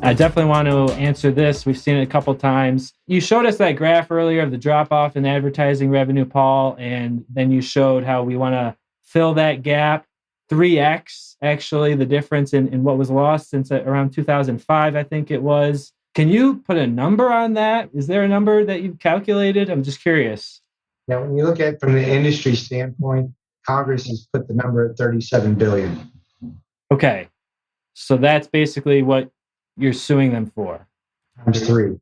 I definitely want to answer this. We've seen it a couple times. You showed us that graph earlier of the drop off in advertising revenue, Paul, and then you showed how we want to fill that gap. 3x, actually, the difference in what was lost since around 2005, I think it was. Can you put a number on that? Is there a number that you've calculated? I'm just curious. Now, when you look at it from the industry standpoint, Congress has put the number at $37 billion. Okay. So that's basically what you're suing them for. Times 3.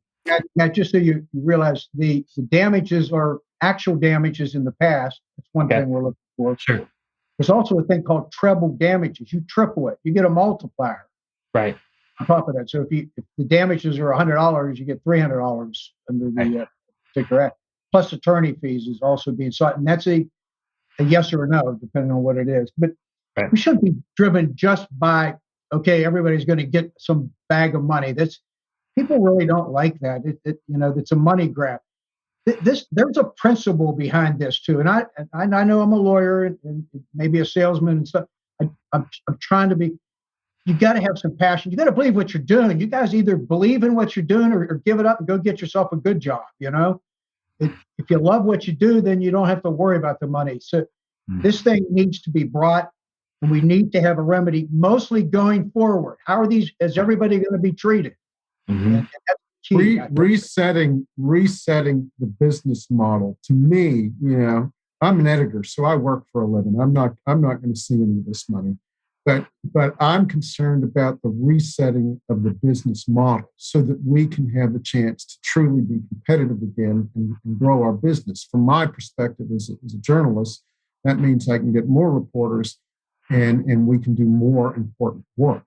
Now, just so you realize, the damages are actual damages in the past. That's one thing we're looking for. Sure. There's also a thing called treble damages. You triple it. You get a multiplier. Right. On top of that. So if the damages are $100, you get $300 under the particular act. Plus attorney fees is also being sought. And that's a yes or a no, depending on what it is. But we shouldn't be driven just by, okay, everybody's going to get some bag of money. People really don't like that. It's a money grab. There's a principle behind this too. And I know I'm a lawyer and maybe a salesman and stuff. I'm trying to be. You got to have some passion. You got to believe what you're doing. You guys either believe in what you're doing or give it up and go get yourself a good job. If you love what you do, then you don't have to worry about the money. So this thing needs to be brought, and we need to have a remedy. Mostly going forward, is everybody going to be treated? Mm-hmm. And that's key, resetting the business model. To me, I'm an editor, so I work for a living. I'm not going to see any of this money. But I'm concerned about the resetting of the business model so that we can have the chance to truly be competitive again and grow our business. From my perspective as a journalist, that means I can get more reporters and we can do more important work.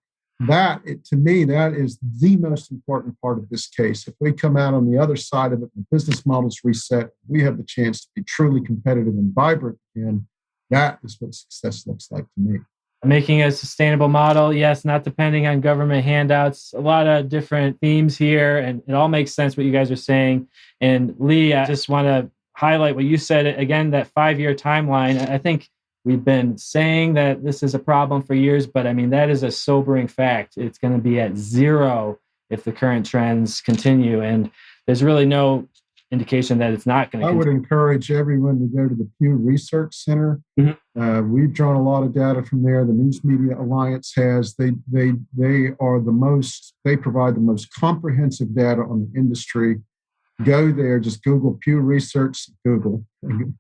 To me, that is the most important part of this case. If we come out on the other side of it, the business model's reset, we have the chance to be truly competitive and vibrant again. That is what success looks like to me. Making a sustainable model, yes, not depending on government handouts. A lot of different themes here, and it all makes sense what you guys are saying. And Lee, I just want to highlight what you said again, that 5-year timeline. I think we've been saying that this is a problem for years, but I mean, that is a sobering fact. It's going to be at 0 if the current trends continue. And there's really no indication that it's not going to continue. I would encourage everyone to go to the Pew Research Center. Mm-hmm. We've drawn a lot of data from there. The News Media Alliance has. They provide the most comprehensive data on the industry. Go there, just Google Pew Research, Google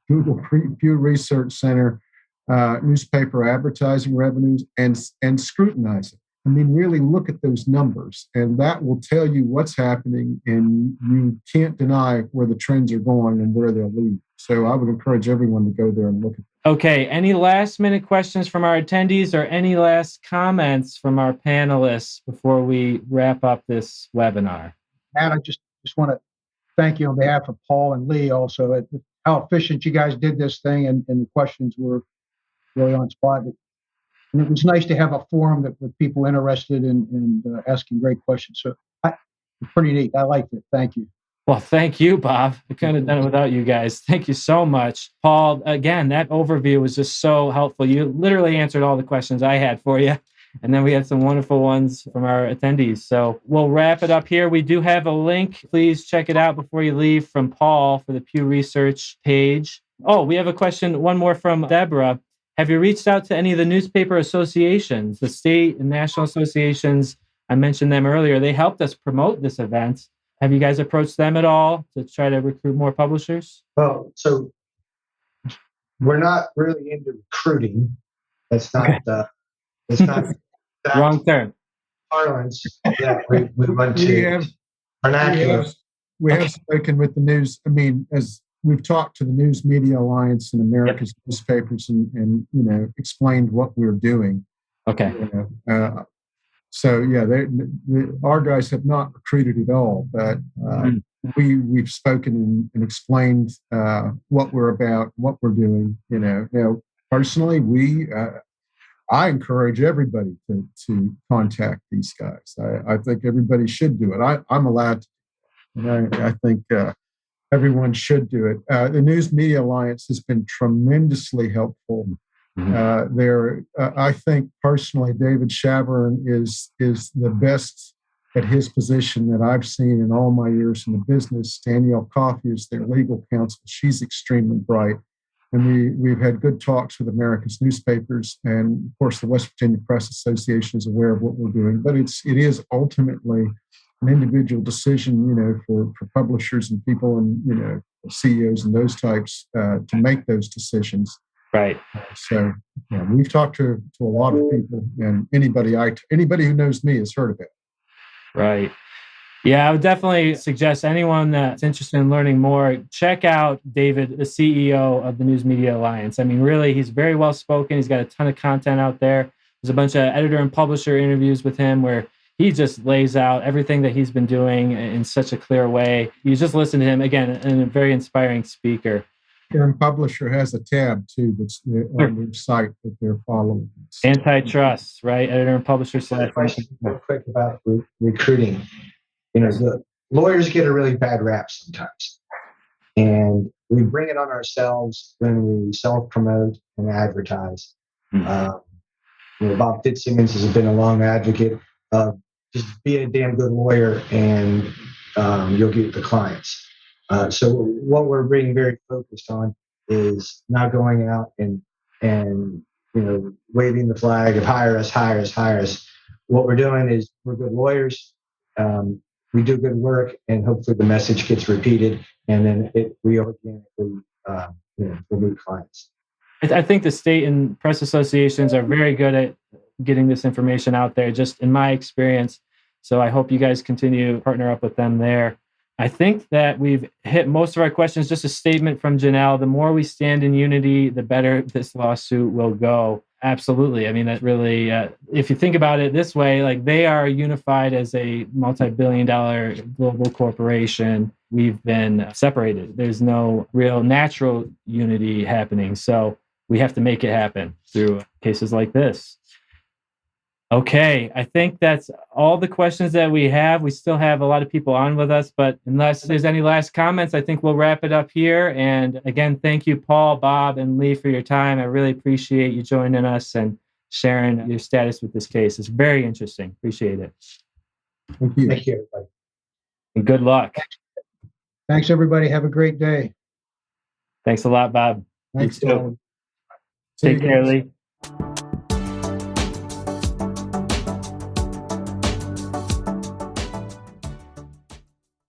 Pew Research Center, newspaper advertising revenues, and scrutinize it. I mean, really look at those numbers, and that will tell you what's happening, and you can't deny where the trends are going and where they'll lead. So I would encourage everyone to go there and look at it. Okay, any last-minute questions from our attendees or any last comments from our panelists before we wrap up this webinar? Matt, I just want to thank you on behalf of Paul and Lee also, how efficient you guys did this thing, and the questions were really on spot. And it was nice to have a forum with people interested in asking great questions. So it's pretty neat. I liked it. Thank you. Well, thank you, Bob. I couldn't have done it without you guys. Thank you so much. Paul, again, that overview was just so helpful. You literally answered all the questions I had for you. And then we had some wonderful ones from our attendees. So we'll wrap it up here. We do have a link. Please check it out before you leave from Paul for the Pew Research page. Oh, we have a question, one more from Deborah. Have you reached out to any of the newspaper associations, the state and national associations? I mentioned them earlier. They helped us promote this event. Have you guys approached them at all to try to recruit more publishers? Well, so we're not really into recruiting. That's not, it's not wrong term. Parlance that we went to. We have spoken with the news. I mean, as we've talked to the News Media Alliance and America's newspapers and explained what we're doing. Okay. Our guys have not recruited at all, but we've spoken and explained what we're about, what we're doing. Now, personally, I encourage everybody to contact these guys. I think everybody should do it. I'm allowed to. And I think everyone should do it. The News Media Alliance has been tremendously helpful. I think personally, David Shavern is the best at his position that I've seen in all my years in the business. Danielle Coffey is their legal counsel. She's extremely bright. And we've had good talks with America's newspapers. And of course, the West Virginia Press Association is aware of what we're doing. But it is ultimately an individual decision, for publishers and people and, CEOs and those types to make those decisions. Right. So we've talked to a lot of people, and anybody who knows me has heard of it. Right. Yeah, I would definitely suggest anyone that's interested in learning more, check out David, the CEO of the News Media Alliance. I mean, really, he's very well spoken. He's got a ton of content out there. There's a bunch of editor and publisher interviews with him where he just lays out everything that he's been doing in such a clear way. You just listen to him, again, and a very inspiring speaker. And publisher has a tab too that's on their site that they're following. Antitrust, right? Editor and publisher. Real quick about recruiting. The lawyers get a really bad rap sometimes, and we bring it on ourselves when we self-promote and advertise. Bob Fitzsimmons has been a long advocate of just be a damn good lawyer and you'll get the clients. So what we're being very focused on is not going out and waving the flag of hire us, hire us, hire us. What we're doing is we're good lawyers. We do good work, and hopefully the message gets repeated, and then we organically will meet clients. I think the state and press associations are very good at getting this information out there, just in my experience. So I hope you guys continue to partner up with them there. I think that we've hit most of our questions. Just a statement from Janelle: the more we stand in unity, the better this lawsuit will go. Absolutely. I mean, that really, if you think about it this way, like they are unified as a multi-billion-dollar global corporation. We've been separated. There's no real natural unity happening. So we have to make it happen through cases like this. Okay, I think that's all the questions that we have. We still have a lot of people on with us, but unless there's any last comments, I think we'll wrap it up here. And again, thank you, Paul, Bob, and Lee, for your time. I really appreciate you joining us and sharing your status with this case. It's very interesting. Appreciate it. Thank you. Thank you, everybody. And good luck. Thanks, everybody. Have a great day. Thanks a lot, Bob. Thanks, You too. Tom. Take care, Lee.